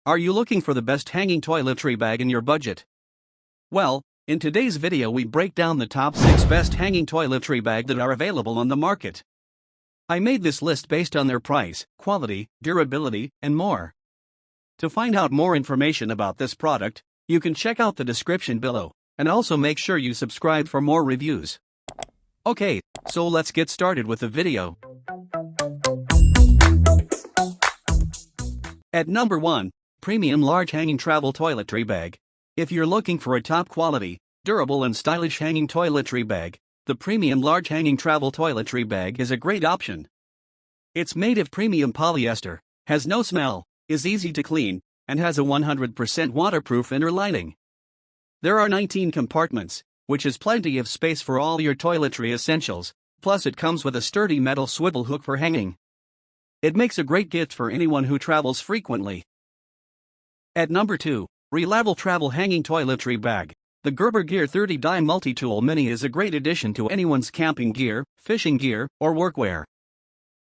Are you looking for the best hanging toiletry bag in your budget? Well, in today's video we break down the top 6 best hanging toiletry bag that are available on the market. I made this list based on their price, quality, durability, and more. To find out more information about this product, you can check out the description below, and also make sure you subscribe for more reviews. Okay, so let's get started with the video. At number 1, Premium Large Hanging Travel Toiletry Bag. If you're looking for a top quality, durable and stylish hanging toiletry bag, the Premium Large Hanging Travel Toiletry Bag is a great option. It's made of premium polyester, has no smell, is easy to clean, and has a 100% waterproof inner lining. There are 19 compartments, which is plenty of space for all your toiletry essentials, plus it comes with a sturdy metal swivel hook for hanging. It makes a great gift for anyone who travels frequently. At number 2, Relavel Travel Hanging Toiletry Bag. The Gerber Gear 30 Dye Multi-Tool Mini is a great addition to anyone's camping gear, fishing gear, or workwear.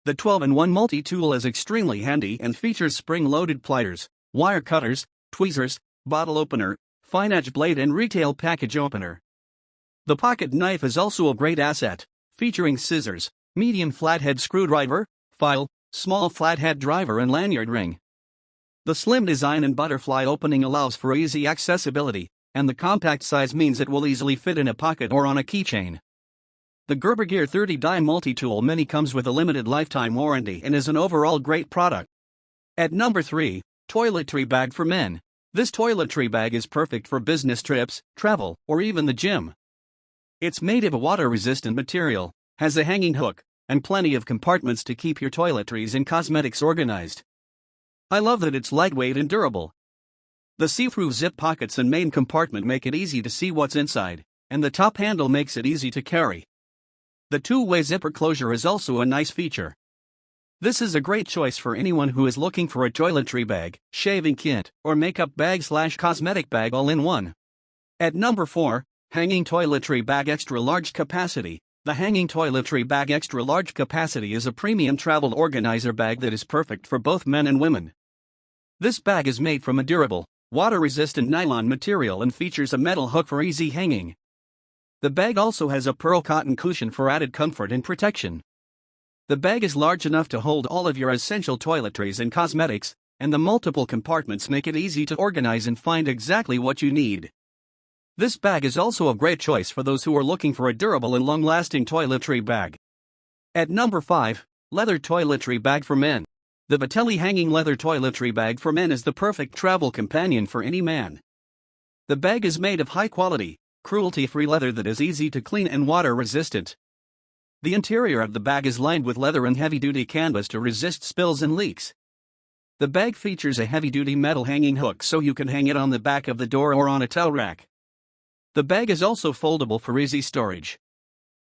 The 12-in-1 multi-tool is extremely handy and features spring-loaded pliers, wire cutters, tweezers, bottle opener, fine-edge blade and retail package opener. The pocket knife is also a great asset, featuring scissors, medium flathead screwdriver, file, small flathead driver and lanyard ring. The slim design and butterfly opening allows for easy accessibility, and the compact size means it will easily fit in a pocket or on a keychain. The Gerber Gear 30 Dye Multi-Tool Mini comes with a limited lifetime warranty and is an overall great product. At number 3, Toiletry Bag for Men. This toiletry bag is perfect for business trips, travel, or even the gym. It's made of a water-resistant material, has a hanging hook, and plenty of compartments to keep your toiletries and cosmetics organized. I love that it's lightweight and durable. The see-through zip pockets and main compartment make it easy to see what's inside, and the top handle makes it easy to carry. The two-way zipper closure is also a nice feature. This is a great choice for anyone who is looking for a toiletry bag, shaving kit, or makeup bag/cosmetic bag all in one. At number 4, Hanging Toiletry Bag Extra Large Capacity. The Hanging Toiletry Bag Extra Large Capacity is a premium travel organizer bag that is perfect for both men and women. This bag is made from a durable, water-resistant nylon material and features a metal hook for easy hanging. The bag also has a pearl cotton cushion for added comfort and protection. The bag is large enough to hold all of your essential toiletries and cosmetics, and the multiple compartments make it easy to organize and find exactly what you need. This bag is also a great choice for those who are looking for a durable and long-lasting toiletry bag. At number 5, Leather Toiletry Bag for Men. The Vetelli Hanging Leather Toiletry Bag for Men is the perfect travel companion for any man. The bag is made of high-quality, cruelty-free leather that is easy to clean and water-resistant. The interior of the bag is lined with leather and heavy-duty canvas to resist spills and leaks. The bag features a heavy-duty metal hanging hook so you can hang it on the back of the door or on a towel rack. The bag is also foldable for easy storage.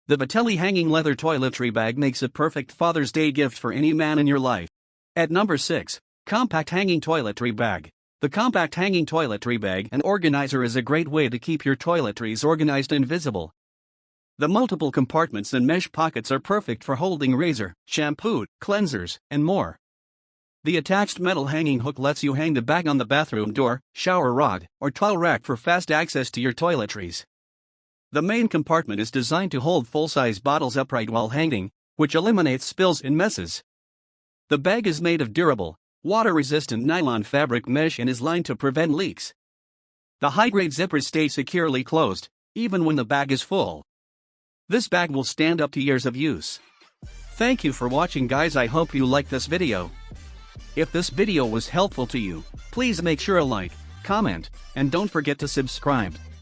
The Vetelli Hanging Leather Toiletry Bag makes a perfect Father's Day gift for any man in your life. At number 6, Compact Hanging Toiletry Bag. The Compact Hanging Toiletry Bag and Organizer is a great way to keep your toiletries organized and visible. The multiple compartments and mesh pockets are perfect for holding razor, shampoo, cleansers, and more. The attached metal hanging hook lets you hang the bag on the bathroom door, shower rod, or towel rack for fast access to your toiletries. The main compartment is designed to hold full-size bottles upright while hanging, which eliminates spills and messes. The bag is made of durable, water-resistant nylon fabric mesh and is lined to prevent leaks. The high-grade zippers stay securely closed, even when the bag is full. This bag will stand up to years of use. Thank you for watching, guys. I hope you liked this video. If this video was helpful to you, please make sure to like, comment, and don't forget to subscribe.